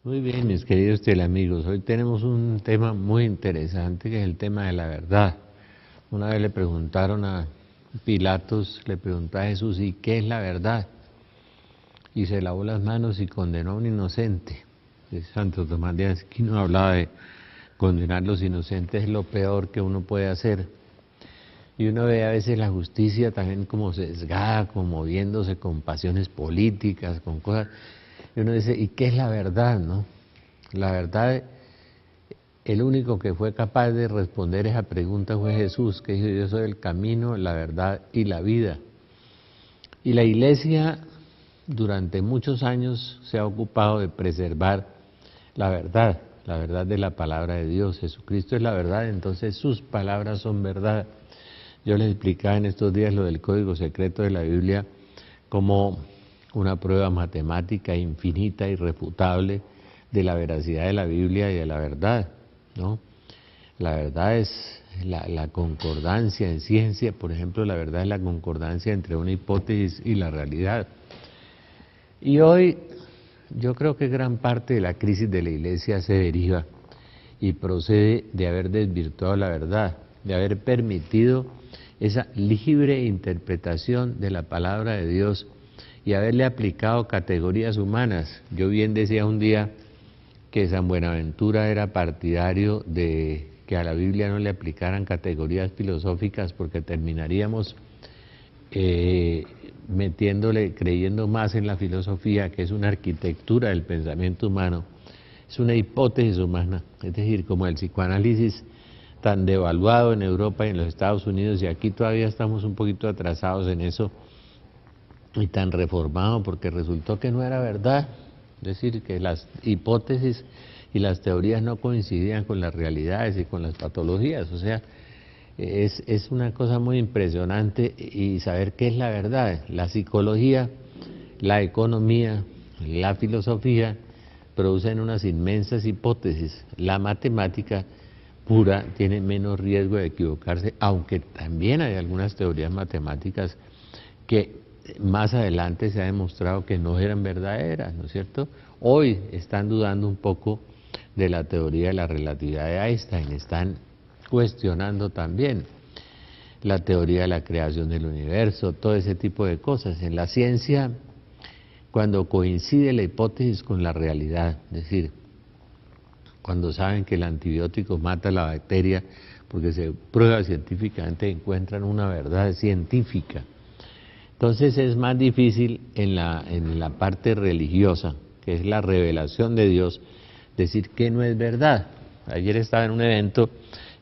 Muy bien, mis queridos teleamigos, hoy tenemos un tema muy interesante que es el tema de la verdad. Una vez le preguntaron a Pilatos, le preguntó a Jesús, ¿y qué es la verdad? Y se lavó las manos y condenó a un inocente. Santo Tomás de Aquino hablaba de condenar a los inocentes es lo peor que uno puede hacer. Y uno ve a veces la justicia también como sesgada, como moviéndose con pasiones políticas, con cosas. Y uno dice, ¿y qué es la verdad, no? La verdad, el único que fue capaz de responder esa pregunta fue Jesús, que dijo, yo soy el camino, la verdad y la vida. Y la Iglesia durante muchos años se ha ocupado de preservar la verdad de la palabra de Dios. Jesucristo es la verdad, entonces sus palabras son verdad. Yo les explicaba en estos días lo del código secreto de la Biblia como una prueba matemática infinita, irrefutable, de la veracidad de la Biblia y de la verdad, ¿no? La verdad es la concordancia en ciencia, por ejemplo, la verdad es la concordancia entre una hipótesis y la realidad. Y hoy yo creo que gran parte de la crisis de la Iglesia se deriva y procede de haber desvirtuado la verdad, de haber permitido esa libre interpretación de la palabra de Dios y haberle aplicado categorías humanas. Yo bien decía un día que San Buenaventura era partidario de que a la Biblia no le aplicaran categorías filosóficas porque terminaríamos metiéndole, creyendo más en la filosofía, que es una arquitectura del pensamiento humano, es una hipótesis humana, es decir, como el psicoanálisis tan devaluado en Europa y en los Estados Unidos, y aquí todavía estamos un poquito atrasados en eso, y tan reformado porque resultó que no era verdad, es decir, que las hipótesis y las teorías no coincidían con las realidades y con las patologías, o sea, es una cosa muy impresionante y saber qué es la verdad. La psicología, la economía, la filosofía producen unas inmensas hipótesis, la matemática pura tiene menos riesgo de equivocarse, aunque también hay algunas teorías matemáticas que más adelante se ha demostrado que no eran verdaderas, ¿no es cierto? Hoy están dudando un poco de la teoría de la relatividad de Einstein, están cuestionando también la teoría de la creación del universo, todo ese tipo de cosas. En la ciencia, cuando coincide la hipótesis con la realidad, es decir, cuando saben que el antibiótico mata a la bacteria, porque se prueba científicamente, encuentran una verdad científica. Entonces es más difícil en la parte religiosa, que es la revelación de Dios, decir que no es verdad. Ayer estaba en un evento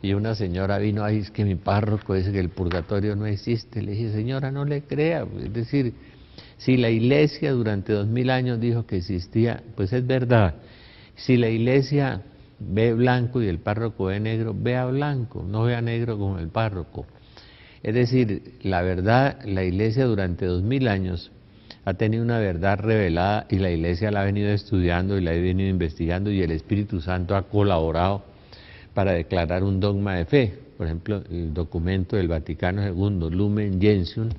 y una señora vino, ay, es que mi párroco dice que el purgatorio no existe. Le dije, señora, no le crea. Es decir, si la Iglesia durante 2000 años dijo que existía, pues es verdad. Si la Iglesia ve blanco y el párroco ve negro, vea blanco, no vea negro como el párroco. Es decir, la verdad, la Iglesia durante 2000 años ha tenido una verdad revelada y la Iglesia la ha venido estudiando y la ha venido investigando y el Espíritu Santo ha colaborado para declarar un dogma de fe. Por ejemplo, el documento del Vaticano II, Lumen Gentium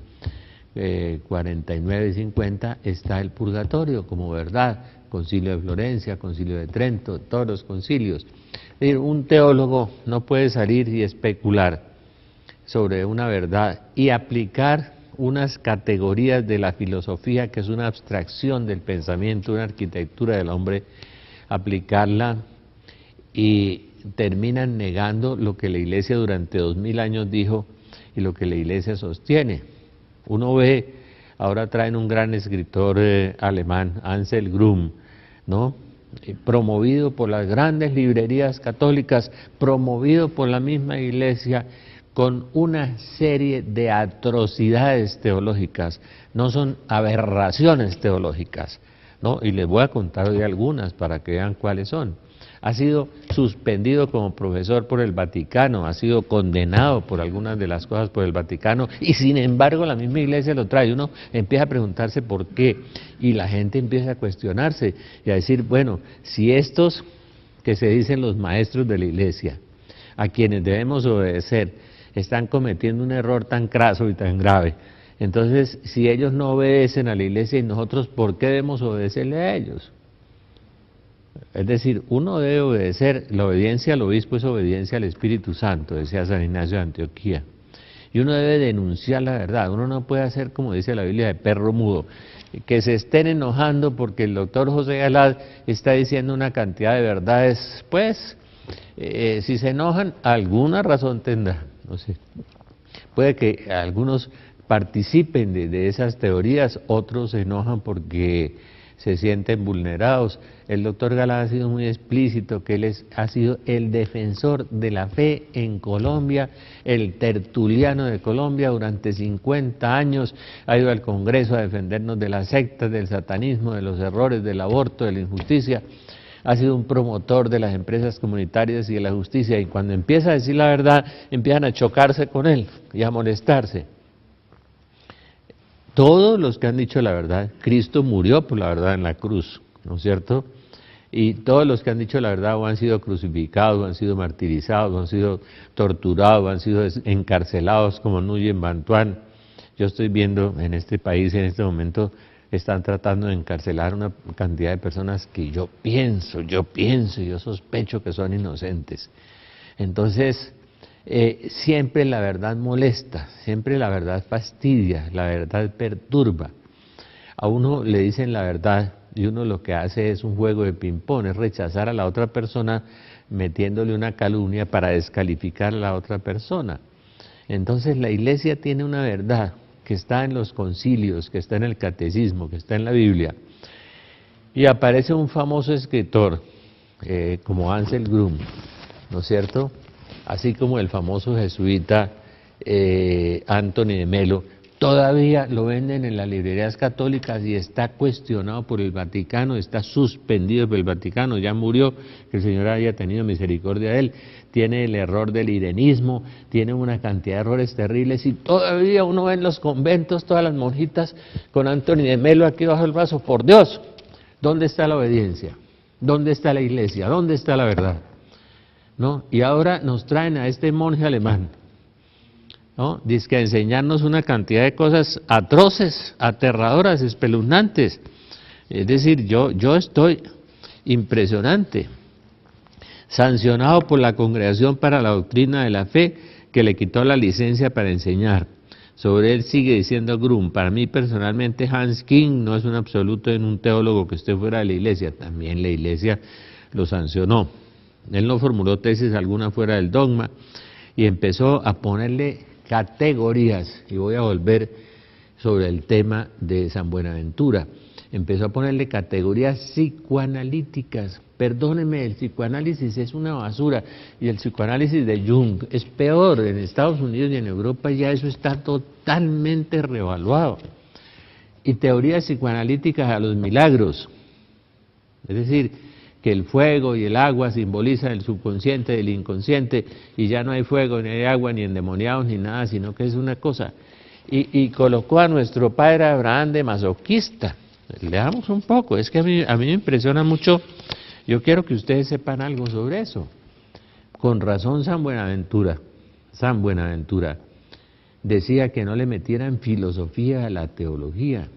49-50, está el purgatorio como verdad, Concilio de Florencia, Concilio de Trento, todos los concilios. Es decir, un teólogo no puede salir y especular sobre una verdad y aplicar unas categorías de la filosofía que es una abstracción del pensamiento, una arquitectura del hombre, aplicarla y terminan negando lo que la Iglesia durante 2000 años dijo y lo que la Iglesia sostiene. Uno ve, ahora traen un gran escritor alemán, Ansel Grum, ¿no? Promovido por las grandes librerías católicas, promovido por la misma Iglesia, con una serie de atrocidades teológicas, no son aberraciones teológicas, ¿no? Y les voy a contar hoy algunas para que vean cuáles son. Ha sido suspendido como profesor por el Vaticano, ha sido condenado por algunas de las cosas por el Vaticano, y sin embargo la misma Iglesia lo trae. Uno empieza a preguntarse por qué, y la gente empieza a cuestionarse y a decir, bueno, si estos que se dicen los maestros de la Iglesia, a quienes debemos obedecer, están cometiendo un error tan craso y tan grave, entonces si ellos no obedecen a la Iglesia y nosotros, ¿por qué debemos obedecerle a ellos? Es decir, uno debe obedecer, la obediencia al obispo es obediencia al Espíritu Santo, decía San Ignacio de Antioquía. Y uno debe denunciar la verdad, uno no puede hacer como dice la Biblia de perro mudo, que se estén enojando porque el doctor José Galad está diciendo una cantidad de verdades, pues, si se enojan, alguna razón tendrá, no sé. Puede que algunos participen de esas teorías, otros se enojan porque se sienten vulnerados. El doctor Galán ha sido muy explícito que él ha sido el defensor de la fe en Colombia, el tertuliano de Colombia durante 50 años, ha ido al Congreso a defendernos de las sectas, del satanismo, de los errores, del aborto, de la injusticia. Ha sido un promotor de las empresas comunitarias y de la justicia, y cuando empieza a decir la verdad, empiezan a chocarse con él y a molestarse. Todos los que han dicho la verdad, Cristo murió por la verdad en la cruz, ¿no es cierto? Y todos los que han dicho la verdad o han sido crucificados, o han sido martirizados, o han sido torturados, o han sido encarcelados como Nguyen Van Thuan. Yo estoy viendo en este país, en este momento, están tratando de encarcelar una cantidad de personas que yo pienso, yo sospecho que son inocentes. Entonces, siempre la verdad molesta, siempre la verdad fastidia, la verdad perturba. A uno le dicen la verdad y uno lo que hace es un juego de ping-pong, es rechazar a la otra persona metiéndole una calumnia para descalificar a la otra persona. Entonces la Iglesia tiene una verdad que está en los concilios, que está en el catecismo, que está en la Biblia. Y aparece un famoso escritor como Ansel Grum, ¿no es cierto?, así como el famoso jesuita Anthony de Melo, todavía lo venden en las librerías católicas y está cuestionado por el Vaticano, está suspendido por el Vaticano, ya murió, que el Señor haya tenido misericordia de él, tiene el error del irenismo, tiene una cantidad de errores terribles y todavía uno ve en los conventos todas las monjitas con Anthony de Melo aquí bajo el brazo. Por Dios, ¿dónde está la obediencia? ¿Dónde está la Iglesia? ¿Dónde está la verdad? ¿No? Y ahora nos traen a este monje alemán, ¿no?, dice que a enseñarnos una cantidad de cosas atroces, aterradoras, espeluznantes. Es decir, yo estoy impresionante, sancionado por la Congregación para la Doctrina de la Fe, que le quitó la licencia para enseñar. Sobre él sigue diciendo Grum, para mí personalmente Hans King no es un absoluto en un teólogo que esté fuera de la Iglesia, también la Iglesia lo sancionó. Él no formuló tesis alguna fuera del dogma y empezó a ponerle categorías, y voy a volver sobre el tema de San Buenaventura, empezó a ponerle categorías psicoanalíticas. Perdónenme, el psicoanálisis es una basura y el psicoanálisis de Jung es peor. En Estados Unidos y en Europa ya eso está totalmente revaluado. Y teorías psicoanalíticas a los milagros, es decir, que el fuego y el agua simbolizan el subconsciente del inconsciente y ya no hay fuego, ni hay agua, ni endemoniados, ni nada, sino que es una cosa. Y colocó a nuestro padre Abraham de masoquista. Leamos un poco, es que a mí me impresiona mucho, yo quiero que ustedes sepan algo sobre eso. Con razón San Buenaventura decía que no le metieran filosofía a la teología.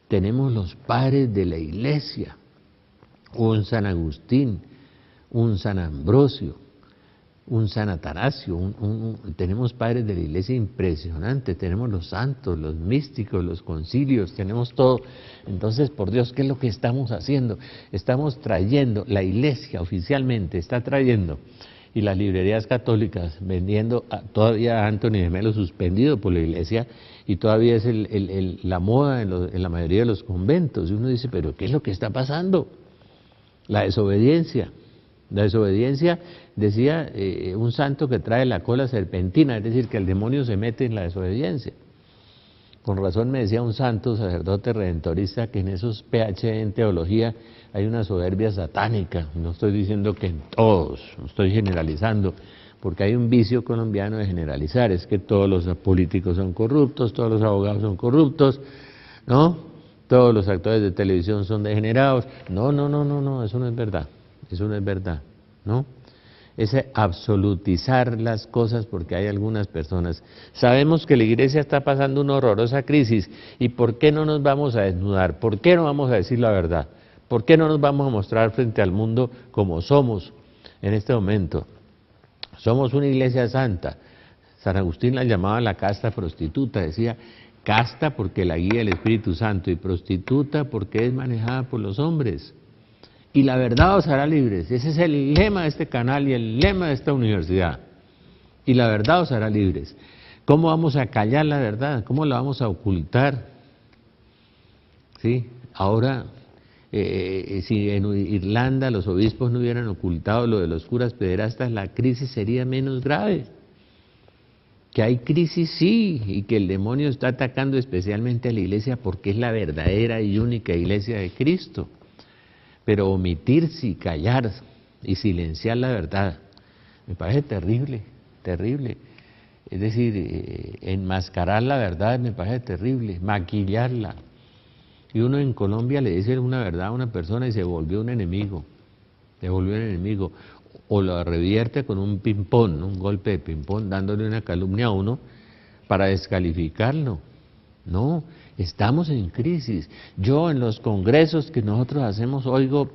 Tenemos los padres de la Iglesia, un San Agustín, un San Ambrosio, un San Atanasio, tenemos padres de la Iglesia impresionantes, tenemos los santos, los místicos, los concilios, tenemos todo. Entonces, por Dios, ¿qué es lo que estamos haciendo? Estamos trayendo, la Iglesia oficialmente está trayendo, y las librerías católicas vendiendo todavía a Anthony de Melo suspendido por la Iglesia, y todavía es la moda en la mayoría de los conventos, y uno dice, ¿pero qué es lo que está pasando? La desobediencia, decía un santo que trae la cola serpentina, es decir, que el demonio se mete en la desobediencia. Con razón me decía un santo sacerdote redentorista que en esos PhD en teología hay una soberbia satánica. No estoy diciendo que en todos, no estoy generalizando, porque hay un vicio colombiano de generalizar, es que todos los políticos son corruptos, todos los abogados son corruptos, ¿no?, todos los actores de televisión son degenerados. No, eso no es verdad, ¿no? Ese absolutizar las cosas porque hay algunas personas. Sabemos que la Iglesia está pasando una horrorosa crisis, ¿y por qué no nos vamos a desnudar? ¿Por qué no vamos a decir la verdad? ¿Por qué no nos vamos a mostrar frente al mundo como somos en este momento? Somos una iglesia santa. San Agustín la llamaba la casta prostituta, decía casta porque la guía el Espíritu Santo y prostituta porque es manejada por los hombres. Y la verdad os hará libres. Ese es el lema de este canal y el lema de esta universidad. Y la verdad os hará libres. ¿Cómo vamos a callar la verdad? ¿Cómo la vamos a ocultar? ¿Sí? Ahora, si en Irlanda los obispos no hubieran ocultado lo de los curas pederastas, la crisis sería menos grave. Que hay crisis, sí, y que el demonio está atacando especialmente a la iglesia porque es la verdadera y única iglesia de Cristo. Pero omitirse y callar y silenciar la verdad me parece terrible, terrible. Es decir, enmascarar la verdad me parece terrible, maquillarla. Y uno en Colombia le dice una verdad a una persona y se volvió un enemigo, o lo revierte con un ping-pong, ¿no? Un golpe de ping-pong, dándole una calumnia a uno para descalificarlo. No, estamos en crisis. Yo en los congresos que nosotros hacemos oigo,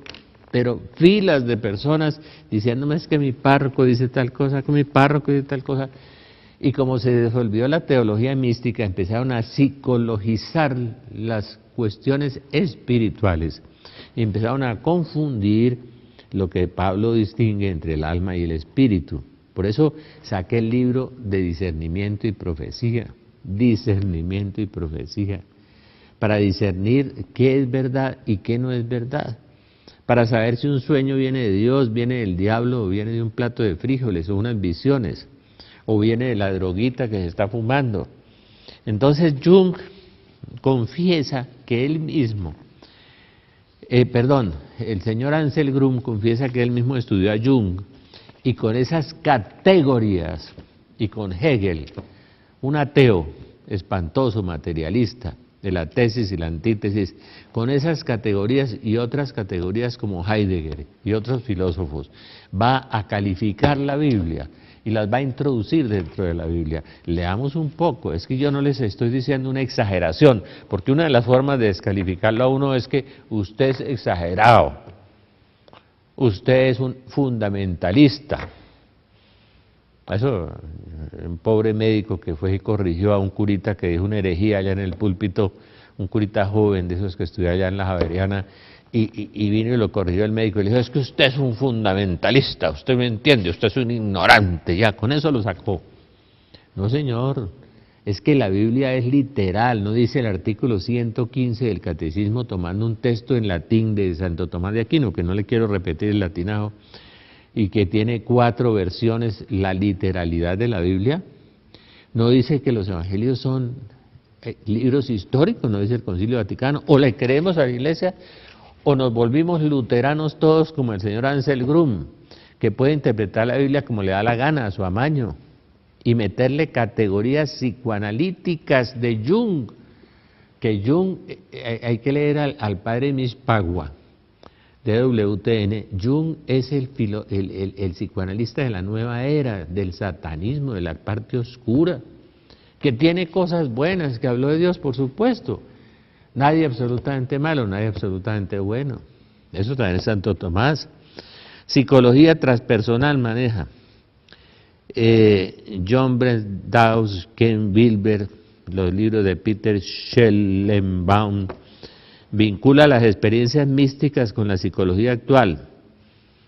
pero filas de personas diciéndome es que mi párroco dice tal cosa, que mi párroco dice tal cosa. Y como se disolvió la teología mística, empezaron a psicologizar las cuestiones espirituales. Y empezaron a confundir lo que Pablo distingue entre el alma y el espíritu. Por eso saqué el libro de discernimiento y profecía. Discernimiento y profecía, para discernir qué es verdad y qué no es verdad, para saber si un sueño viene de Dios, viene del diablo, o viene de un plato de frijoles, o unas visiones, o viene de la droguita que se está fumando. Entonces Jung confiesa que él mismo, el señor Ansel Grum confiesa que él mismo estudió a Jung, y con esas categorías, y con Hegel, un ateo espantoso, materialista, de la tesis y la antítesis, con esas categorías y otras categorías como Heidegger y otros filósofos, va a calificar la Biblia y las va a introducir dentro de la Biblia. Leamos un poco, es que yo no les estoy diciendo una exageración, porque una de las formas de descalificarlo a uno es que usted es exagerado, usted es un fundamentalista. Eso, un pobre médico que fue y corrigió a un curita que dijo una herejía allá en el púlpito, un curita joven de esos que estudió allá en la Javeriana, y vino y lo corrigió el médico y le dijo, es que usted es un fundamentalista, usted me entiende, usted es un ignorante, ya, con eso lo sacó. No señor, es que la Biblia es literal, no dice el artículo 115 del Catecismo, tomando un texto en latín de Santo Tomás de Aquino, que no le quiero repetir el latinajo, y que tiene 4 versiones, la literalidad de la Biblia. No dice que los evangelios son libros históricos, no dice el Concilio Vaticano, o le creemos a la Iglesia, o nos volvimos luteranos todos como el señor Ansel Grum, que puede interpretar la Biblia como le da la gana, a su amaño, y meterle categorías psicoanalíticas de Jung, que Jung, hay que leer al padre Mishpagua, de WTN. Jung es el psicoanalista de la nueva era, del satanismo, de la parte oscura, que tiene cosas buenas, que habló de Dios, por supuesto. Nadie absolutamente malo, nadie absolutamente bueno. Eso también es Santo Tomás. Psicología transpersonal maneja. John Brent Dawes, Ken Wilber, los libros de Peter Schellenbaum, vincula las experiencias místicas con la psicología actual.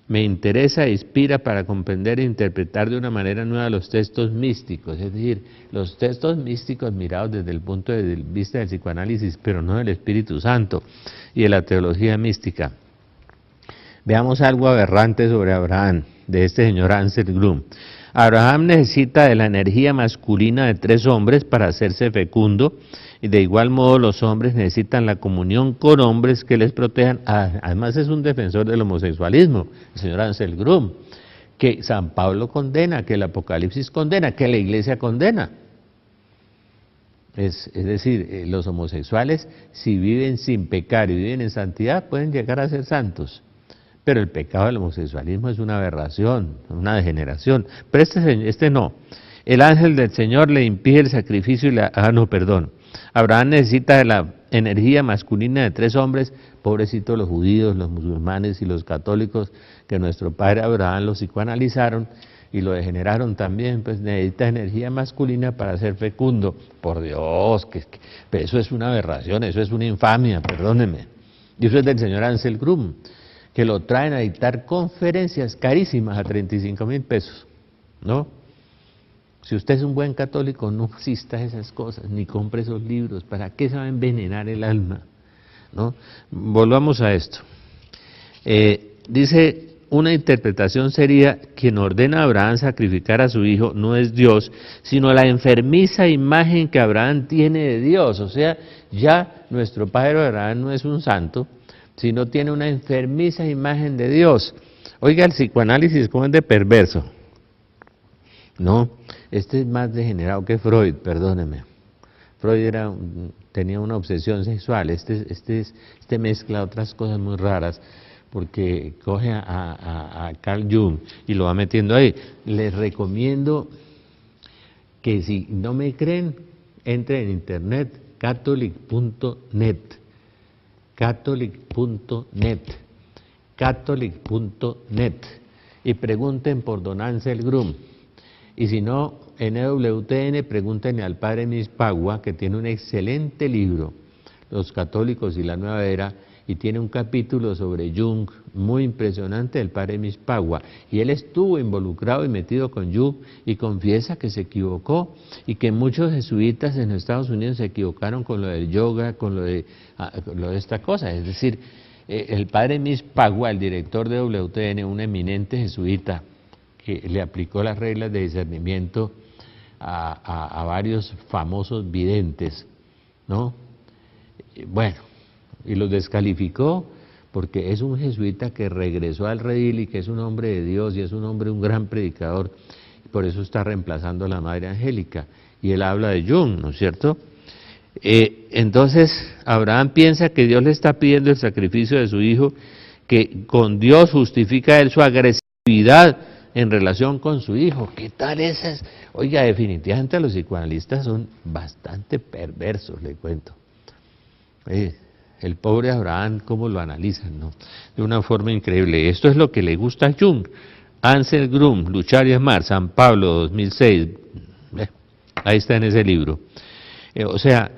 Me interesa e inspira para comprender e interpretar de una manera nueva los textos místicos, es decir, los textos místicos mirados desde el punto de vista del psicoanálisis, pero no del Espíritu Santo y de la teología mística. Veamos algo aberrante sobre Abraham, de este señor Ansel Grum. Abraham necesita de la energía masculina de 3 hombres para hacerse fecundo, y de igual modo los hombres necesitan la comunión con hombres que les protejan. Además es un defensor del homosexualismo, el señor Ansel Grum, que San Pablo condena, que el Apocalipsis condena, que la Iglesia condena. Es decir, los homosexuales, si viven sin pecar y viven en santidad, pueden llegar a ser santos. Pero el pecado del homosexualismo es una aberración, una degeneración. Pero este no. El ángel del Señor le impide el sacrificio y Abraham necesita de la energía masculina de 3 hombres pobrecitos los judíos, los musulmanes y los católicos, que nuestro padre Abraham los psicoanalizaron y lo degeneraron también, pues necesita energía masculina para ser fecundo. Por Dios, pero eso es una aberración, eso es una infamia, perdónenme. Y eso es del señor Ansel Grum, que lo traen a dictar conferencias carísimas a 35.000 pesos, ¿no? Si usted es un buen católico, no asista a esas cosas, ni compre esos libros. ¿Para qué se va a envenenar el alma? ¿No? Volvamos a esto. Dice, una interpretación sería, quien ordena a Abraham sacrificar a su hijo no es Dios, sino la enfermiza imagen que Abraham tiene de Dios. O sea, ya nuestro padre Abraham no es un santo, sino tiene una enfermiza imagen de Dios. Oiga, el psicoanálisis, ¿cómo es de perverso? No, este es más degenerado que Freud, perdóneme. Freud tenía una obsesión sexual, este mezcla otras cosas muy raras, porque coge a Carl Jung y lo va metiendo ahí. Les recomiendo que si no me creen, entren en internet, catholic.net, catholic.net, y pregunten por don Ansel Grum. Y si no, en EWTN pregúntenle al padre Mispagua, que tiene un excelente libro, Los católicos y la nueva era, y tiene un capítulo sobre Jung muy impresionante del padre Mispagua. Y él estuvo involucrado y metido con Jung y confiesa que se equivocó y que muchos jesuitas en Estados Unidos se equivocaron con lo del yoga, con lo de esta cosa. Es decir, el padre Mispagua, el director de EWTN, un eminente jesuita, que le aplicó las reglas de discernimiento a varios famosos videntes, ¿no? Bueno, y los descalificó porque es un jesuita que regresó al redil y que es un hombre de Dios y es un hombre, un gran predicador, y por eso está reemplazando a la Madre Angélica. Y él habla de Jung, ¿no es cierto? Entonces, Abraham piensa que Dios le está pidiendo el sacrificio de su hijo, que con Dios justifica él su agresividad en relación con su hijo. ¿Qué tal esas? Oiga, definitivamente los psicoanalistas son bastante perversos, le cuento. El pobre Abraham, cómo lo analizan, ¿no? De una forma increíble. Esto es lo que le gusta a Jung. Ansel Grum, Luchar y Amar, San Pablo, 2006. Ahí está en ese libro. O sea,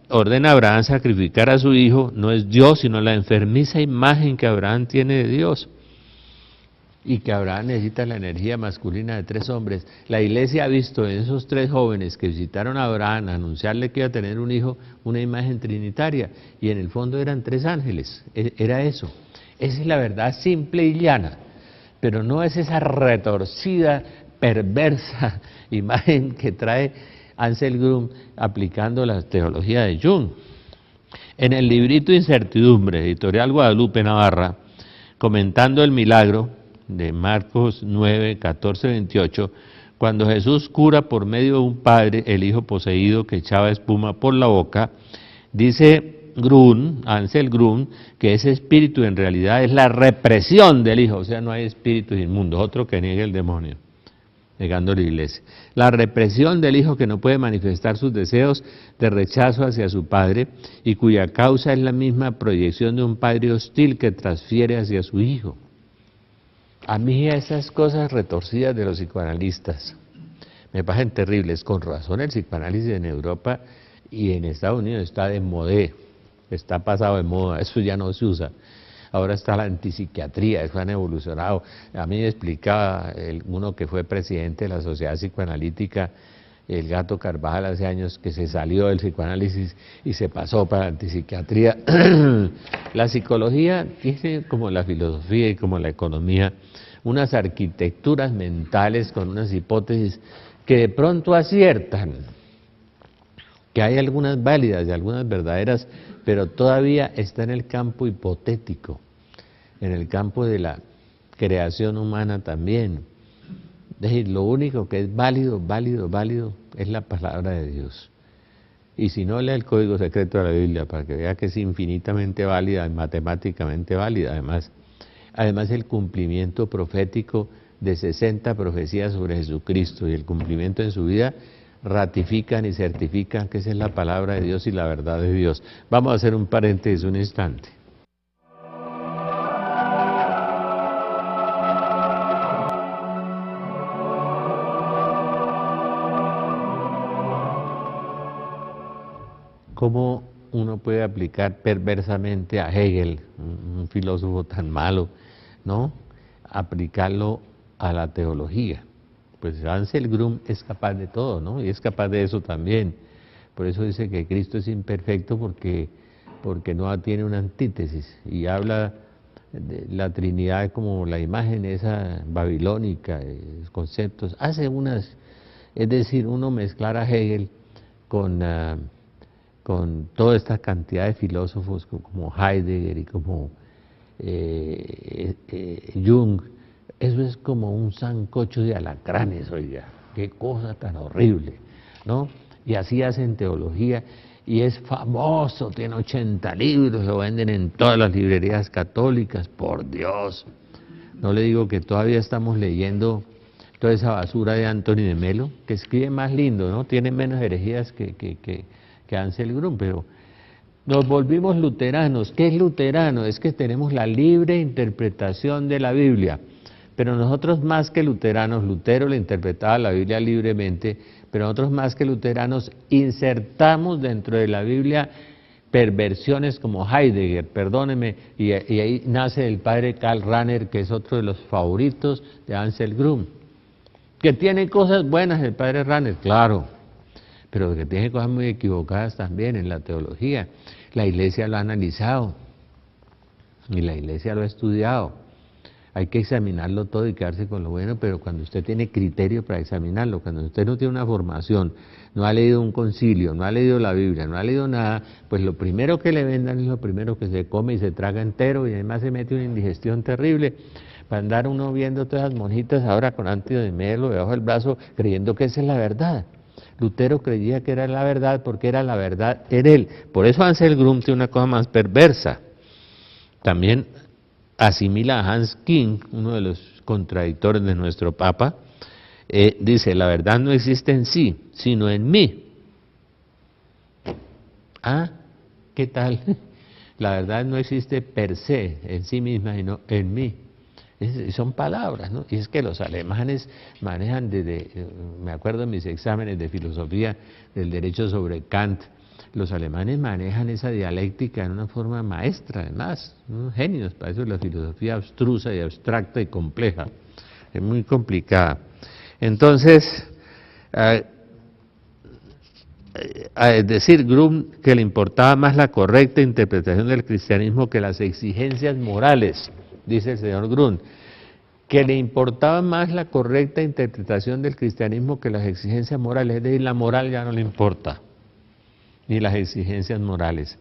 ordena a Abraham sacrificar a su hijo, no es Dios, sino la enfermiza imagen que Abraham tiene de Dios. Y que Abraham necesita la energía masculina de 3 hombres. La iglesia ha visto en esos 3 jóvenes que visitaron a Abraham a anunciarle que iba a tener un hijo, una imagen trinitaria, y en el fondo eran 3 ángeles, era eso. Esa es la verdad simple y llana, pero no es esa retorcida, perversa imagen que trae Ansel Grum aplicando la teología de Jung. En el librito Incertidumbre, editorial Guadalupe Navarra, comentando el milagro de Marcos 9, 14, 28, cuando Jesús cura por medio de un padre el hijo poseído que echaba espuma por la boca, dice Ansel Grum, que ese espíritu en realidad es la represión del hijo, o sea, no hay espíritus inmundos, otro que niegue el demonio, negando la iglesia. La represión del hijo que no puede manifestar sus deseos de rechazo hacia su padre y cuya causa es la misma proyección de un padre hostil que transfiere hacia su hijo. A mí esas cosas retorcidas de los psicoanalistas me parecen terribles. Con razón el psicoanálisis en Europa y en Estados Unidos está de modé, está pasado de moda, eso ya no se usa. Ahora está la antipsiquiatría, eso han evolucionado. A mí me explicaba uno que fue presidente de la Sociedad Psicoanalítica, el Gato Carvajal, hace años, que se salió del psicoanálisis y se pasó para la antipsiquiatría. La psicología tiene, como la filosofía y como la economía, unas arquitecturas mentales con unas hipótesis que de pronto aciertan, que hay algunas válidas y algunas verdaderas, pero todavía está en el campo hipotético, en el campo de la creación humana también. Es decir, lo único que es válido es la palabra de Dios. Y si no, lea el código secreto de la Biblia para que vea que es infinitamente válida y matemáticamente válida. Además el cumplimiento profético de 60 profecías sobre Jesucristo y el cumplimiento en su vida ratifican y certifican que esa es la palabra de Dios y la verdad de Dios. Vamos a hacer un paréntesis un instante. cómo uno puede aplicar perversamente a Hegel, un filósofo tan malo, ¿no? Aplicarlo a la teología. Pues Ansel Grum es capaz de todo, ¿no? Y es capaz de eso también. Por eso dice que Cristo es imperfecto porque no tiene una antítesis y habla de la Trinidad como la imagen esa babilónica, conceptos, hace unas, es decir, uno mezclar a Hegel con toda esta cantidad de filósofos como Heidegger y como Jung, eso es como un sancocho de alacranes, oiga, qué cosa tan horrible, ¿no? Y así hacen teología, y es famoso, tiene 80 libros, lo venden en todas las librerías católicas, por Dios. No le digo que todavía estamos leyendo toda esa basura de Anthony de Melo, que escribe más lindo, ¿no? Tiene menos herejías que Ansel Grum, pero nos volvimos luteranos. ¿Qué es luterano? Es que tenemos la libre interpretación de la Biblia. Pero nosotros más que luteranos, Lutero le interpretaba la Biblia libremente, pero nosotros más que luteranos insertamos dentro de la Biblia perversiones como Heidegger, perdóneme, y ahí nace el padre Karl Rahner, que es otro de los favoritos de Ansel Grum. Que tiene cosas buenas el padre Rahner, claro, pero que tiene cosas muy equivocadas también en la teología. La Iglesia lo ha analizado y la Iglesia lo ha estudiado. Hay que examinarlo todo y quedarse con lo bueno, pero cuando usted tiene criterio para examinarlo, cuando usted no tiene una formación, no ha leído un concilio, no ha leído la Biblia, no ha leído nada, pues lo primero que le vendan es lo primero que se come y se traga entero, y además se mete una indigestión terrible. Para andar uno viendo todas las monjitas ahora con Anthony de Melo debajo del brazo, creyendo que esa es la verdad. Lutero creía que era la verdad porque era la verdad en él. Por eso Ansel Grum tiene una cosa más perversa. También asimila a Hans King, uno de los contradictores de nuestro Papa, dice, la verdad no existe en sí, sino en mí. Ah, ¿qué tal? La verdad no existe per se, en sí misma, sino en mí. Son palabras, ¿no? Y es que los alemanes manejan me acuerdo en mis exámenes de filosofía del derecho sobre Kant, los alemanes manejan esa dialéctica en una forma maestra, además, unos genios, para eso es la filosofía abstrusa y abstracta y compleja, es muy complicada. Entonces, es decir, Grum que le importaba más la correcta interpretación del cristianismo que las exigencias morales, dice el señor Grum, que le importaba más la correcta interpretación del cristianismo que las exigencias morales, es decir, la moral ya no le importa, ni las exigencias morales.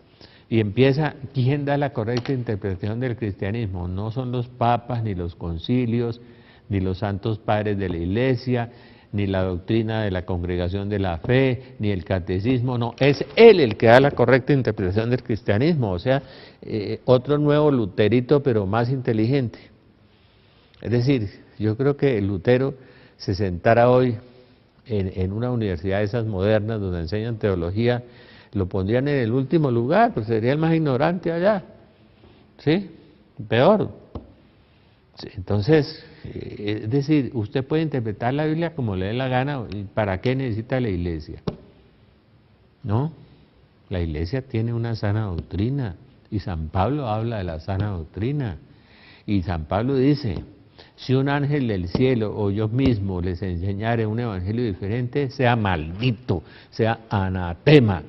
Y empieza, ¿quién da la correcta interpretación del cristianismo? No son los papas, ni los concilios, ni los santos padres de la Iglesia, ni la doctrina de la congregación de la fe, ni el catecismo, no, es él el que da la correcta interpretación del cristianismo, o sea, otro nuevo Luterito, pero más inteligente. Es decir, yo creo que Lutero se sentara hoy en una universidad de esas modernas donde enseñan teología, lo pondrían en el último lugar, pues sería el más ignorante allá, ¿sí? Peor. Sí, entonces, es decir, usted puede interpretar la Biblia como le dé la gana, ¿para qué necesita la Iglesia? ¿No? La Iglesia tiene una sana doctrina, y San Pablo habla de la sana doctrina, y San Pablo dice, si un ángel del cielo o yo mismo les enseñare un evangelio diferente, sea maldito, sea anatema.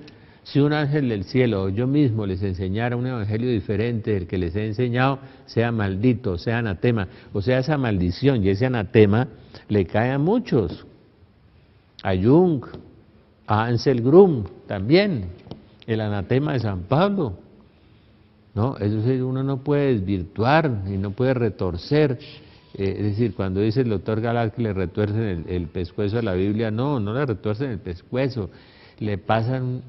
Si un ángel del cielo o yo mismo les enseñara un evangelio diferente del que les he enseñado, sea maldito, sea anatema. O sea, esa maldición y ese anatema le cae a muchos. A Jung, a Ansel Grum también, el anatema de San Pablo. ¿No? Es decir, uno no puede desvirtuar y no puede retorcer. Es decir, cuando dice el doctor Galal que le retuercen el pescuezo a la Biblia, no le retuercen el pescuezo, le pasan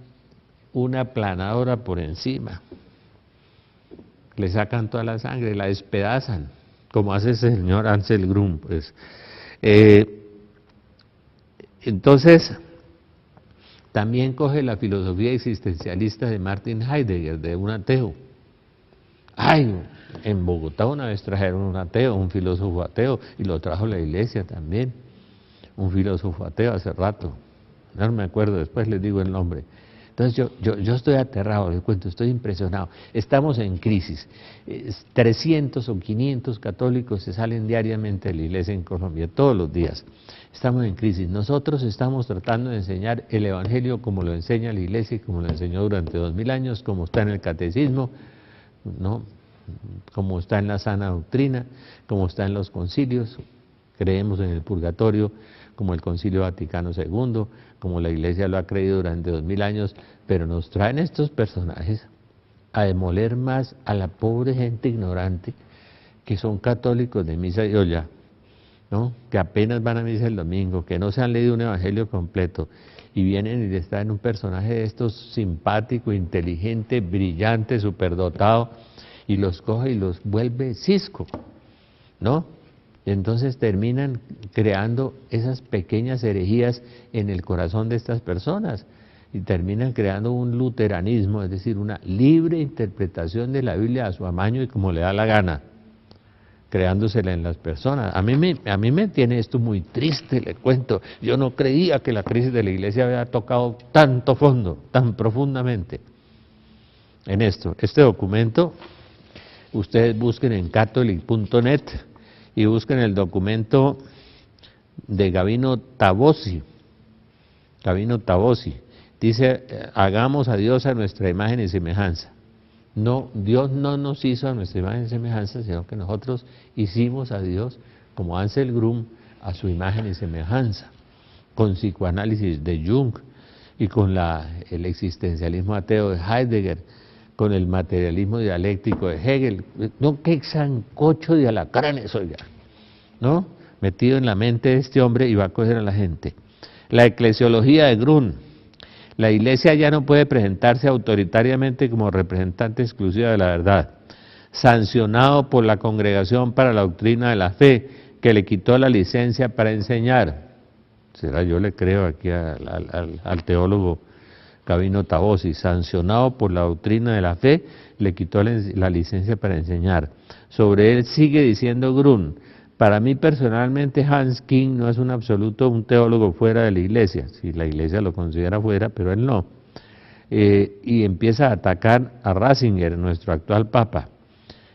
una aplanadora por encima, le sacan toda la sangre, la despedazan, como hace ese señor Ansel Grum. Pues. Entonces, también coge la filosofía existencialista de Martin Heidegger, de un ateo. Ay, en Bogotá una vez trajeron un ateo, un filósofo ateo, y lo trajo la Iglesia también, un filósofo ateo hace rato, no me acuerdo, después les digo el nombre, Entonces yo estoy aterrado, les cuento, estoy impresionado. Estamos en crisis. 300 o 500 católicos se salen diariamente de la iglesia en Colombia, todos los días. Estamos en crisis. Nosotros estamos tratando de enseñar el Evangelio como lo enseña la iglesia y como lo enseñó durante 2000 años, como está en el catecismo, ¿no? Como está en la sana doctrina, como está en los concilios. Creemos en el purgatorio, como el Concilio Vaticano II, como la Iglesia lo ha creído durante 2000 años, pero nos traen estos personajes a demoler más a la pobre gente ignorante que son católicos de misa y olla, ¿no? Que apenas van a misa el domingo, que no se han leído un evangelio completo, y vienen y les traen un personaje de estos simpático, inteligente, brillante, superdotado, y los coge y los vuelve cisco, ¿no? Y entonces terminan creando esas pequeñas herejías en el corazón de estas personas y terminan creando un luteranismo, es decir, una libre interpretación de la Biblia a su amaño y como le da la gana, creándosela en las personas. A mí me tiene esto muy triste, le cuento. Yo no creía que la crisis de la iglesia había tocado tanto fondo, tan profundamente en esto. Este documento, ustedes busquen en catholic.net y busquen el documento de Gavino Tabosi. Gavino Tabosi dice: hagamos a Dios a nuestra imagen y semejanza. No, Dios no nos hizo a nuestra imagen y semejanza, sino que nosotros hicimos a Dios, como Ansel Grum, a su imagen y semejanza, con psicoanálisis de Jung y con el existencialismo ateo de Heidegger, con el materialismo dialéctico de Hegel. No, qué sancocho de alacranes, oiga, ¿no? Metido en la mente de este hombre y va a coger a la gente. La eclesiología de Grun. La iglesia ya no puede presentarse autoritariamente como representante exclusiva de la verdad. Sancionado por la Congregación para la Doctrina de la Fe, que le quitó la licencia para enseñar. Será, yo le creo aquí al teólogo Gavino Tabosi, sancionado por la Doctrina de la Fe, le quitó la licencia para enseñar. Sobre él sigue diciendo Grun: para mí personalmente Hans King no es un absoluto un teólogo fuera de la iglesia, si la iglesia lo considera fuera, pero él no. Y empieza a atacar a Ratzinger, nuestro actual papa.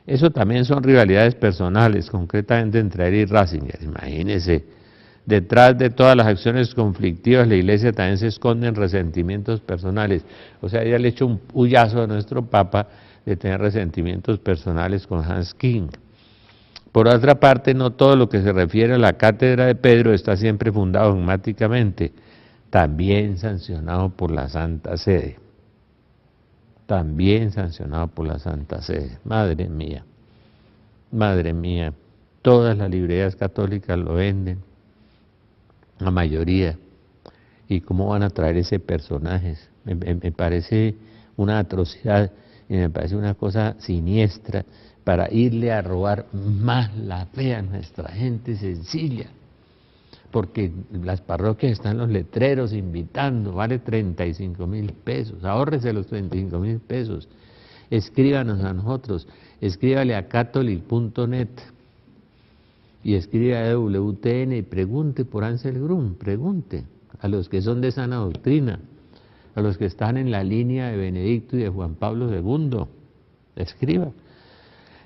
Eso también son rivalidades personales, concretamente entre él y Ratzinger, imagínense. Detrás de todas las acciones conflictivas la iglesia también se esconden resentimientos personales. O sea, ella le echó un hullazo a nuestro papa de tener resentimientos personales con Hans King. Por otra parte, no todo lo que se refiere a la cátedra de Pedro está siempre fundado dogmáticamente, también sancionado por la Santa Sede. También sancionado por la Santa Sede. Madre mía, todas las librerías católicas lo venden, la mayoría. ¿Y cómo van a traer ese personaje? Me parece una atrocidad y me parece una cosa siniestra para irle a robar más la fe a nuestra gente sencilla. Porque las parroquias están los letreros invitando, vale 35.000 pesos, ahórrese los 35.000 pesos. Escríbanos a nosotros, escríbale a catholic.net y escribe a EWTN y pregunte por Ansel Grum, pregunte a los que son de sana doctrina, a los que están en la línea de Benedicto y de Juan Pablo II, escriba.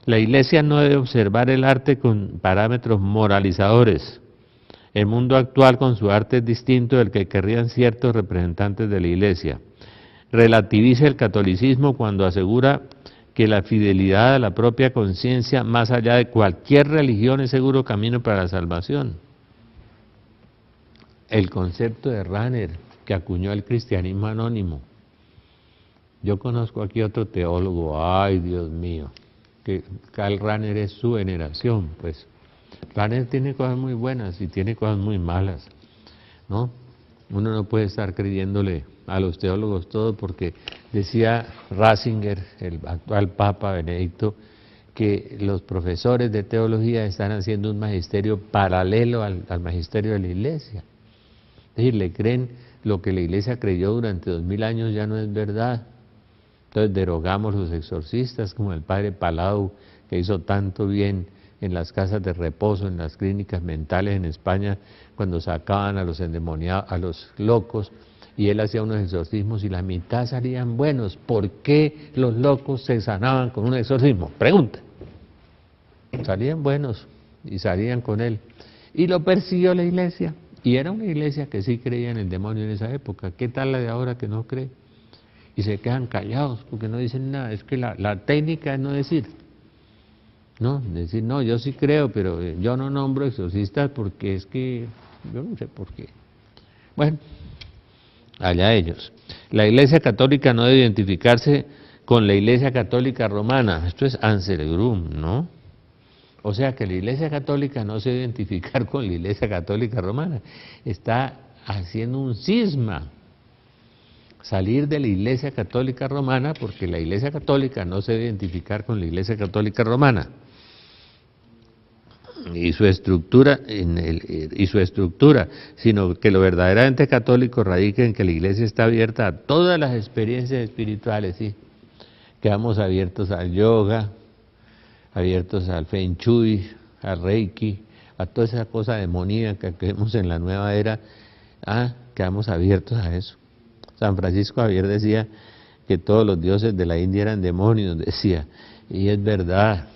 La iglesia no debe observar el arte con parámetros moralizadores. El mundo actual con su arte es distinto del que querrían ciertos representantes de la iglesia. Relativiza el catolicismo cuando asegura que la fidelidad a la propia conciencia, más allá de cualquier religión, es seguro camino para la salvación. El concepto de Rahner, que acuñó el cristianismo anónimo. Yo conozco aquí otro teólogo, ay Dios mío, que Karl Rahner es su veneración, pues. Rahner tiene cosas muy buenas y tiene cosas muy malas, ¿no? Uno no puede estar creyéndole a los teólogos todo, porque decía Ratzinger, el actual Papa Benedicto, que los profesores de teología están haciendo un magisterio paralelo al magisterio de la Iglesia. Es decir, le creen lo que la Iglesia creyó durante 2000 años ya no es verdad. Entonces derogamos los exorcistas, como el padre Palau, que hizo tanto bien en las casas de reposo, en las clínicas mentales en España, cuando sacaban a los endemoniados, a los locos, y él hacía unos exorcismos y la mitad salían buenos. ¿Por qué los locos se sanaban con un exorcismo? Pregunta. Salían buenos y salían con él. Y lo persiguió la iglesia. Y era una iglesia que sí creía en el demonio en esa época. ¿Qué tal la de ahora que no cree? Y se quedan callados porque no dicen nada. Es que la técnica es no decir. No, decir, no, yo sí creo, pero yo no nombro exorcistas porque es que yo no sé por qué. Bueno, allá ellos. La Iglesia Católica no debe identificarse con la Iglesia Católica Romana. Esto es Anselm Grun, ¿no? O sea que la Iglesia Católica no se debe identificar con la Iglesia Católica Romana. Está haciendo un cisma. Salir de la Iglesia Católica Romana porque la Iglesia Católica no se debe identificar con la Iglesia Católica Romana. Y su estructura, sino que lo verdaderamente católico radica en que la Iglesia está abierta a todas las experiencias espirituales, ¿sí? Quedamos abiertos al yoga, abiertos al Feng Shui, al Reiki, a toda esa cosa demoníaca que vemos en la nueva era, quedamos abiertos a eso. San Francisco Javier decía que todos los dioses de la India eran demonios, decía, y es verdad.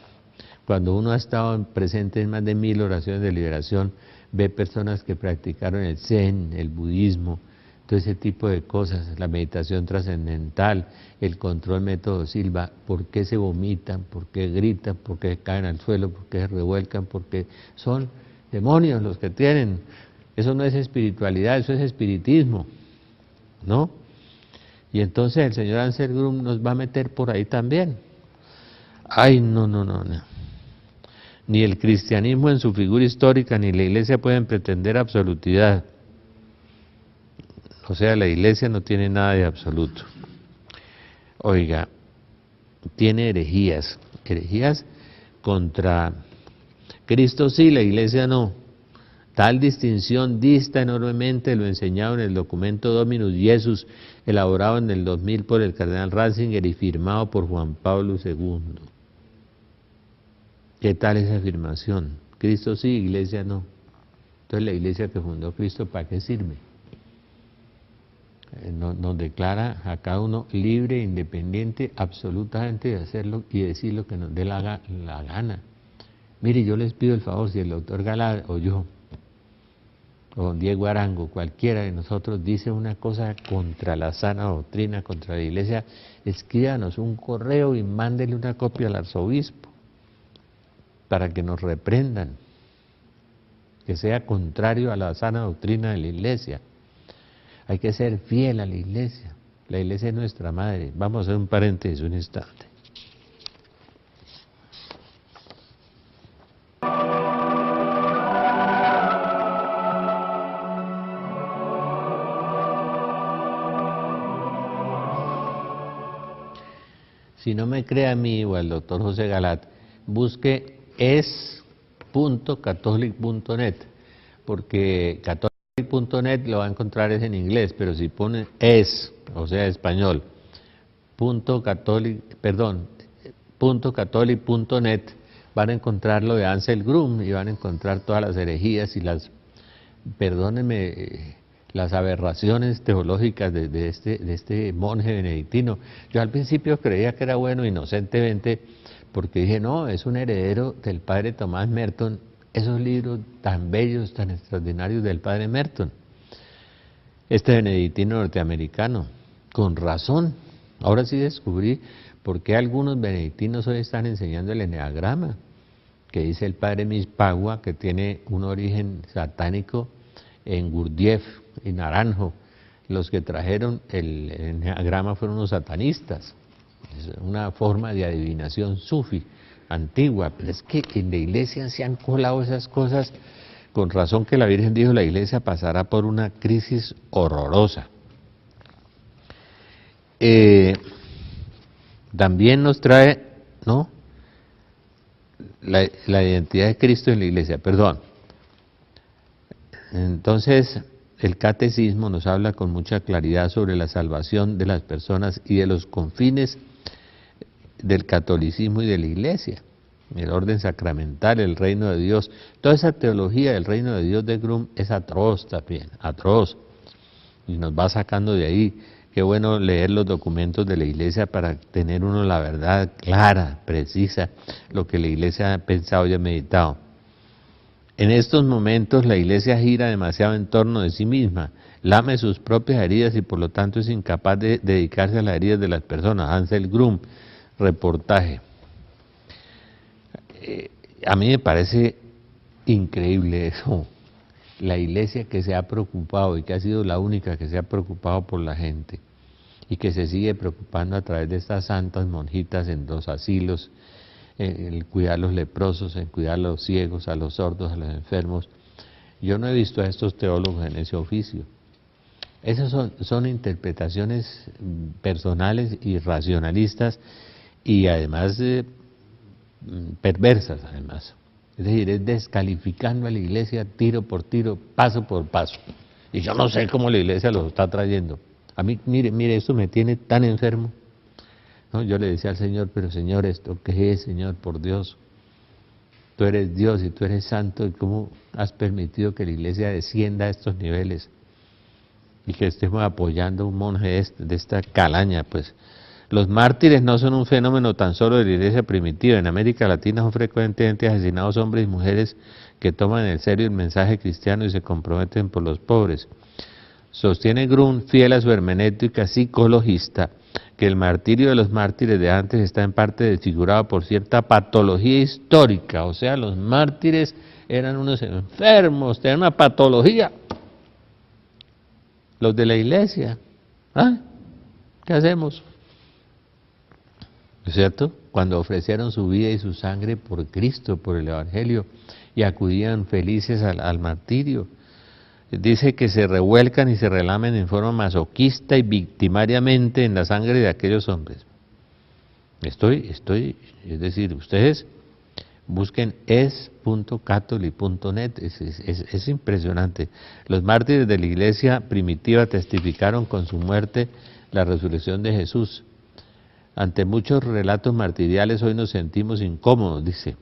Cuando uno ha estado presente en más de 1000 oraciones de liberación, ve personas que practicaron el Zen, el budismo, todo ese tipo de cosas, la meditación trascendental, el control método Silva, por qué se vomitan, por qué gritan, por qué caen al suelo, por qué se revuelcan, porque son demonios los que tienen. Eso no es espiritualidad, eso es espiritismo, ¿no? Y entonces el señor Anselm Grun nos va a meter por ahí también. Ay, no. Ni el cristianismo en su figura histórica ni la iglesia pueden pretender absolutidad. O sea, la iglesia no tiene nada de absoluto. Oiga, tiene herejías contra Cristo sí, la iglesia no. Tal distinción dista enormemente de lo enseñado en el documento Dominus Jesus, elaborado en el 2000 por el cardenal Ratzinger y firmado por Juan Pablo II. ¿Qué tal esa afirmación? Cristo sí, iglesia no. Entonces la iglesia que fundó Cristo, ¿para qué sirve? Nos declara a cada uno libre, independiente, absolutamente de hacerlo y decir lo que nos dé la gana. Mire, yo les pido el favor, si el doctor Galá o yo, o don Diego Arango, cualquiera de nosotros dice una cosa contra la sana doctrina, contra la iglesia, escríbanos un correo y mándele una copia al arzobispo para que nos reprendan, que sea contrario a la sana doctrina de la iglesia. Hay que ser fiel a la iglesia es nuestra madre. Vamos a hacer un paréntesis un instante. Si no me cree a mí o al doctor José Galat, busque es.catholic.net, porque catholic.net lo va a encontrar es en inglés, pero si pone es, o sea español, .catholic.net, van a encontrar lo de Anselm Grun y van a encontrar todas las herejías y las, perdónenme, las aberraciones teológicas de este monje benedictino. Yo al principio creía que era bueno inocentemente, porque dije, no, es un heredero del padre Tomás Merton, esos libros tan bellos, tan extraordinarios del padre Merton. Este benedictino norteamericano, con razón. Ahora sí descubrí por qué algunos benedictinos hoy están enseñando el eneagrama, que dice el padre Mispagua, que tiene un origen satánico en Gurdjieff y Naranjo. Los que trajeron el eneagrama fueron los satanistas. Es una forma de adivinación sufi antigua, pero es que en la iglesia se han colado esas cosas, con razón que la Virgen dijo, la iglesia pasará por una crisis horrorosa. También nos trae, ¿no?, la identidad de Cristo en la iglesia, perdón. Entonces, el catecismo nos habla con mucha claridad sobre la salvación de las personas y de los confines del catolicismo y de la iglesia, el orden sacramental, el reino de Dios. Toda esa teología del reino de Dios de Grun es atroz también, atroz. y nos va sacando de ahí. Qué bueno leer los documentos de la Iglesia para tener uno la verdad clara, precisa, lo que la Iglesia ha pensado y ha meditado. En estos momentos la Iglesia gira demasiado en torno de sí misma, lame sus propias heridas y por lo tanto es incapaz de dedicarse a las heridas de las personas. Ansel Grum, reportaje. A mí me parece increíble eso. La Iglesia que se ha preocupado y que ha sido la única que se ha preocupado por la gente y que se sigue preocupando a través de estas santas monjitas en los asilos, en cuidar a los leprosos, en cuidar a los ciegos, a los sordos, a los enfermos. Yo no he visto a estos teólogos en ese oficio. Esas son interpretaciones personales y racionalistas y además perversas además. Es decir, es descalificando a la Iglesia tiro por tiro, paso por paso. Y yo no sé cómo la Iglesia los está trayendo. A mí, mire, esto me tiene tan enfermo. ¿No? Yo le decía al Señor, pero Señor, ¿esto qué es, Señor, por Dios? Tú eres Dios y tú eres santo, ¿y cómo has permitido que la Iglesia descienda a estos niveles? Y que estemos apoyando a un monje de esta calaña, pues. Los mártires no son un fenómeno tan solo de la Iglesia primitiva. En América Latina son frecuentemente asesinados hombres y mujeres que toman en serio el mensaje cristiano y se comprometen por los pobres. Sostiene Grum, fiel a su hermenéutica psicologista, que el martirio de los mártires de antes está en parte desfigurado por cierta patología histórica. O sea, los mártires eran unos enfermos, tenían una patología. Los de la Iglesia, ¿ah? ¿Qué hacemos? ¿No es cierto? Cuando ofrecieron su vida y su sangre por Cristo, por el Evangelio, y acudían felices al martirio. Dice que se revuelcan y se relamen en forma masoquista y victimariamente en la sangre de aquellos hombres. Es decir, ustedes busquen es.catholic.net, es impresionante. Los mártires de la Iglesia primitiva testificaron con su muerte la resurrección de Jesús. Ante muchos relatos martiriales hoy nos sentimos incómodos, dice.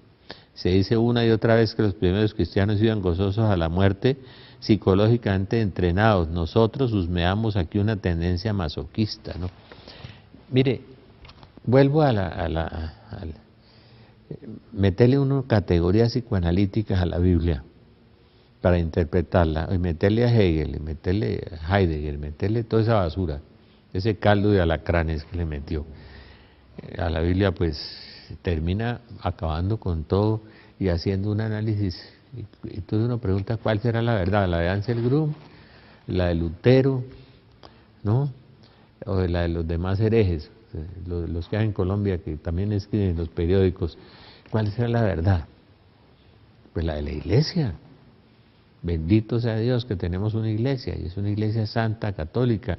Se dice una y otra vez que los primeros cristianos iban gozosos a la muerte, psicológicamente entrenados. Nosotros husmeamos aquí una tendencia masoquista, ¿no? Mire, vuelvo meterle una categorías psicoanalíticas a la Biblia para interpretarla, y meterle a Hegel, y meterle a Heidegger, meterle toda esa basura, ese caldo de alacranes que le metió a la Biblia, pues termina acabando con todo y haciendo un análisis. Y entonces uno pregunta cuál será la verdad, la de Ansel Grum, la de Lutero, ¿no? O la de los demás herejes, los que hay en Colombia que también escriben en los periódicos. ¿Cuál será la verdad? Pues la de la Iglesia. Bendito sea Dios que tenemos una iglesia, y es una iglesia santa, católica,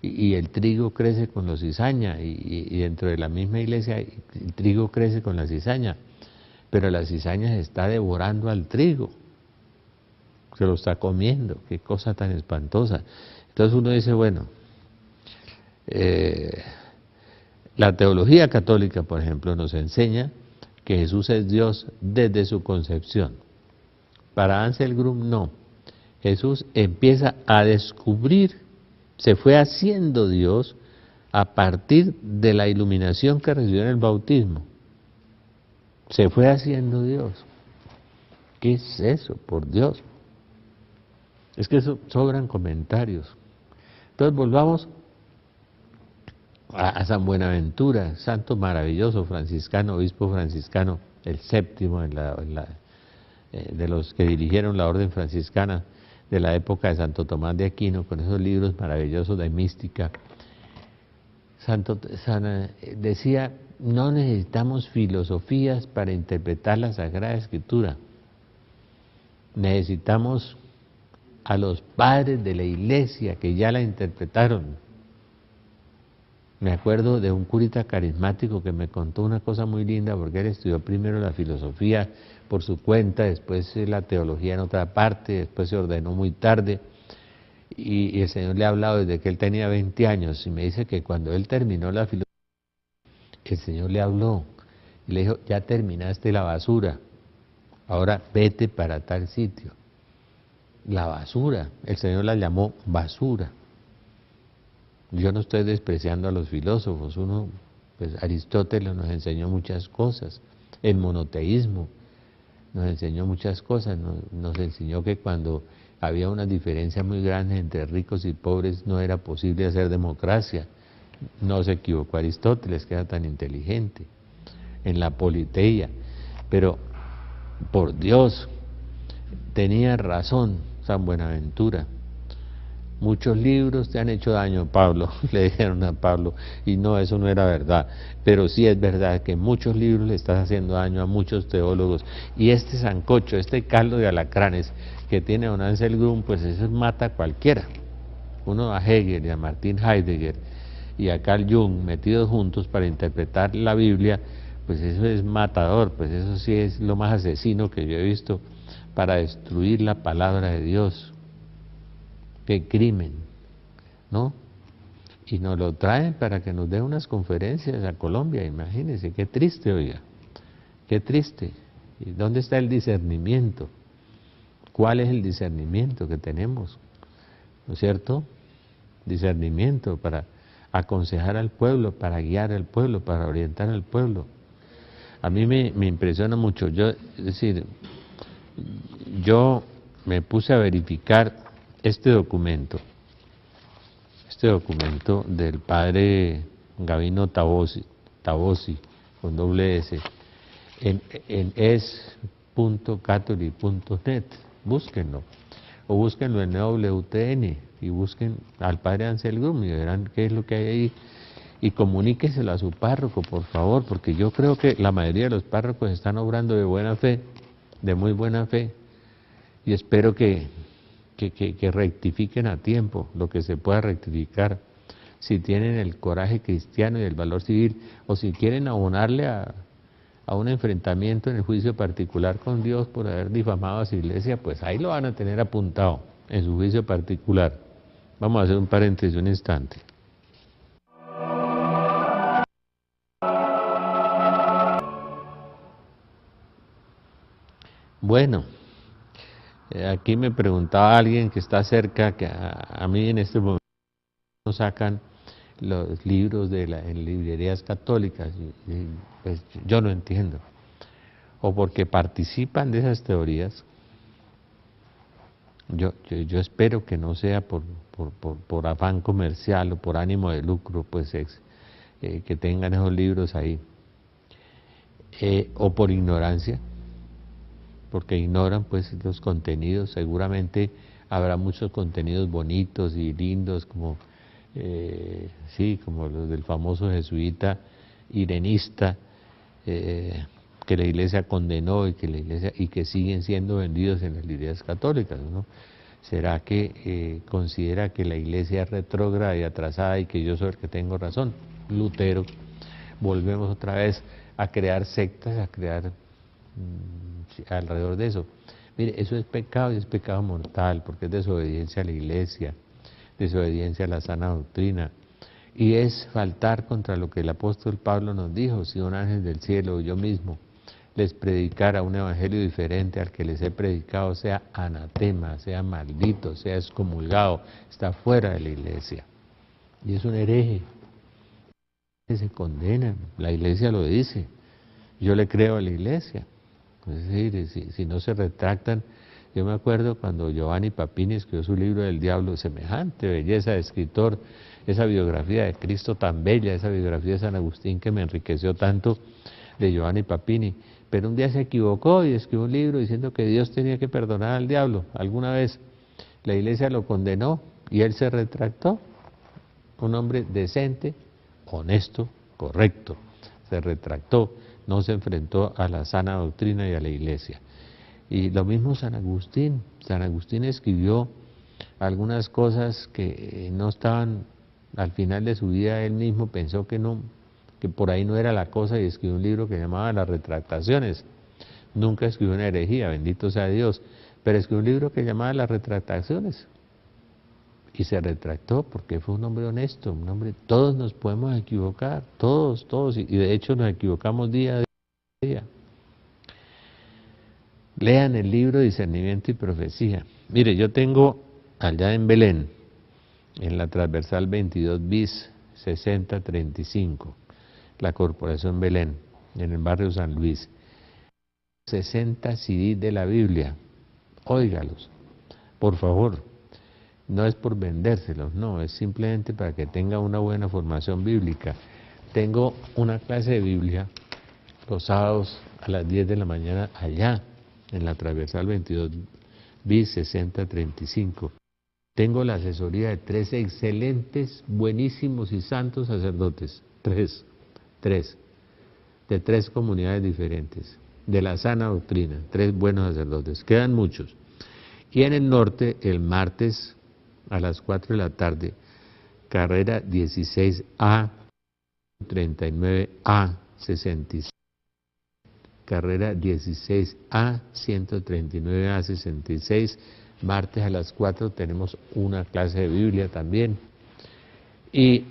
y el trigo crece con la cizaña, y dentro de la misma iglesia el trigo crece con la cizaña, pero la cizaña se está devorando al trigo, se lo está comiendo, qué cosa tan espantosa. Entonces uno dice, bueno, la teología católica, por ejemplo, nos enseña que Jesús es Dios desde su concepción. Para Ansel Grum no, Jesús empieza a descubrir, se fue haciendo Dios a partir de la iluminación que recibió en el bautismo. Se fue haciendo Dios. ¿Qué es eso, por Dios? Es que sobran comentarios. Entonces volvamos a San Buenaventura, santo maravilloso franciscano, obispo franciscano, el séptimo de los que dirigieron la orden franciscana de la época de Santo Tomás de Aquino, con esos libros maravillosos de mística. Decía, no necesitamos filosofías para interpretar la Sagrada Escritura, necesitamos a los padres de la Iglesia que ya la interpretaron. Me acuerdo de un curita carismático que me contó una cosa muy linda, porque él estudió primero la filosofía por su cuenta, después la teología en otra parte, después se ordenó muy tarde, y el Señor le ha hablado desde que él tenía 20 años, y me dice que cuando él terminó la filosofía, el Señor le habló, y le dijo, ya terminaste la basura, ahora vete para tal sitio. La basura, el Señor la llamó basura. Yo no estoy despreciando a los filósofos, pues Aristóteles nos enseñó muchas cosas, el monoteísmo nos enseñó muchas cosas, nos enseñó que cuando había una diferencia muy grande entre ricos y pobres no era posible hacer democracia. No se equivocó Aristóteles, que era tan inteligente, en la politeía, pero por Dios, tenía razón San Buenaventura. Muchos libros te han hecho daño, Pablo, le dijeron a Pablo, y no, eso no era verdad, pero sí es verdad que muchos libros le estás haciendo daño a muchos teólogos, y este sancocho, este caldo de alacranes que tiene don Ansel Grum, pues eso mata a cualquiera. Uno a Hegel y a Martin Heidegger y a Carl Jung metidos juntos para interpretar la Biblia, pues eso es matador, pues eso sí es lo más asesino que yo he visto para destruir la palabra de Dios. Qué crimen, ¿no? Y nos lo traen para que nos den unas conferencias a Colombia, imagínense, qué triste, oiga, qué triste. ¿Y dónde está el discernimiento? ¿Cuál es el discernimiento que tenemos? ¿No es cierto? Discernimiento para aconsejar al pueblo, para guiar al pueblo, para orientar al pueblo. A mí me impresiona mucho, es decir, yo me puse a verificar este documento del padre Gavino Tabosi, con doble S, en es.catholic.net, búsquenlo, o búsquenlo en WTN y busquen al padre Ansel Grum y verán qué es lo que hay ahí, y comuníqueselo a su párroco, por favor, porque yo creo que la mayoría de los párrocos están obrando de buena fe, de muy buena fe, y espero que rectifiquen a tiempo lo que se pueda rectificar, si tienen el coraje cristiano y el valor civil, o si quieren abonarle a un enfrentamiento en el juicio particular con Dios por haber difamado a su iglesia, pues ahí lo van a tener apuntado en su juicio particular. Vamos a hacer un paréntesis un instante. Bueno, aquí me preguntaba alguien que está cerca, que a mí en este momento sacan los libros en librerías católicas, y pues yo no entiendo, o porque participan de esas teorías. Yo espero que no sea por afán comercial o por ánimo de lucro, pues que tengan esos libros ahí, o por ignorancia, porque ignoran pues los contenidos. Seguramente habrá muchos contenidos bonitos y lindos, como sí, como los del famoso jesuita irenista, que la iglesia condenó y que siguen siendo vendidos en las librerías católicas, ¿no? ¿Será que considera que la iglesia es retrógrada y atrasada y que yo soy el que tengo razón? Lutero. Volvemos otra vez a crear sectas, a crear alrededor de eso. Mire, eso es pecado, y es pecado mortal, porque es desobediencia a la iglesia, desobediencia a la sana doctrina, y es faltar contra lo que el apóstol Pablo nos dijo: si un ángel del cielo o yo mismo les predicara un evangelio diferente al que les he predicado, sea anatema, sea maldito, sea excomulgado, está fuera de la iglesia. Y es un hereje, se condenan, la iglesia lo dice, yo le creo a la iglesia. Es decir, si no se retractan. Yo me acuerdo cuando Giovanni Papini escribió su libro del diablo, semejante belleza de escritor, esa biografía de Cristo tan bella, esa biografía de San Agustín que me enriqueció tanto, de Giovanni Papini, pero un día se equivocó y escribió un libro diciendo que Dios tenía que perdonar al diablo. Alguna vez la iglesia lo condenó y él se retractó, un hombre decente, honesto, correcto, se retractó, no se enfrentó a la sana doctrina y a la iglesia. Y lo mismo San Agustín escribió algunas cosas que no estaban al final de su vida. Él mismo pensó que no, que por ahí no era la cosa, y escribió un libro que llamaba Las Retractaciones. Nunca escribió una herejía, bendito sea Dios, pero escribió un libro que llamaba Las Retractaciones. Y se retractó porque fue un hombre honesto, un hombre. Todos nos podemos equivocar, todos, y de hecho nos equivocamos día a día. Lean el libro Discernimiento y Profecía. Mire, yo tengo allá en Belén en la transversal 22 bis 6035, la Corporación Belén, en el barrio San Luis. 60 CD de la Biblia, óigalos, por favor. No es por vendérselos, no, es simplemente para que tenga una buena formación bíblica. Tengo una clase de Biblia los sábados a las 10 de la mañana allá, en la transversal 22 bis 6035. Tengo la asesoría de 3 excelentes, buenísimos y santos sacerdotes, de 3 comunidades diferentes, de la sana doctrina, 3 buenos sacerdotes, quedan muchos. Y en el norte, el martes a las 4 de la tarde, carrera 16A, 39A, 66, carrera 16A, 139A, 66, martes a las 4 tenemos una clase de Biblia también. Y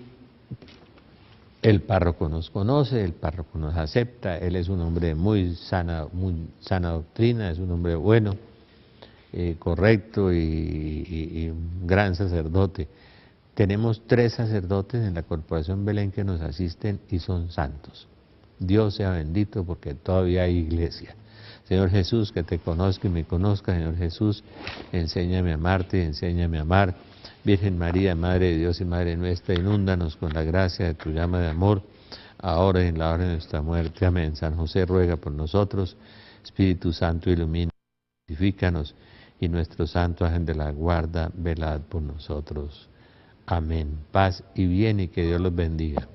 el párroco nos conoce, el párroco nos acepta, él es un hombre muy sana doctrina, es un hombre bueno, correcto y un gran sacerdote. Tenemos 3 sacerdotes en la Corporación Belén que nos asisten y son santos. Dios sea bendito porque todavía hay iglesia. Señor Jesús, que te conozca y me conozca. Señor Jesús, enséñame a amarte y enséñame a amar. Virgen María, Madre de Dios y Madre nuestra, inúndanos con la gracia de tu llama de amor, ahora y en la hora de nuestra muerte. Amén. San José ruega por nosotros. Espíritu Santo, ilumina, santifícanos, y nuestro santo ángel de la guarda, velad por nosotros. Amén. Paz y bien, y que Dios los bendiga.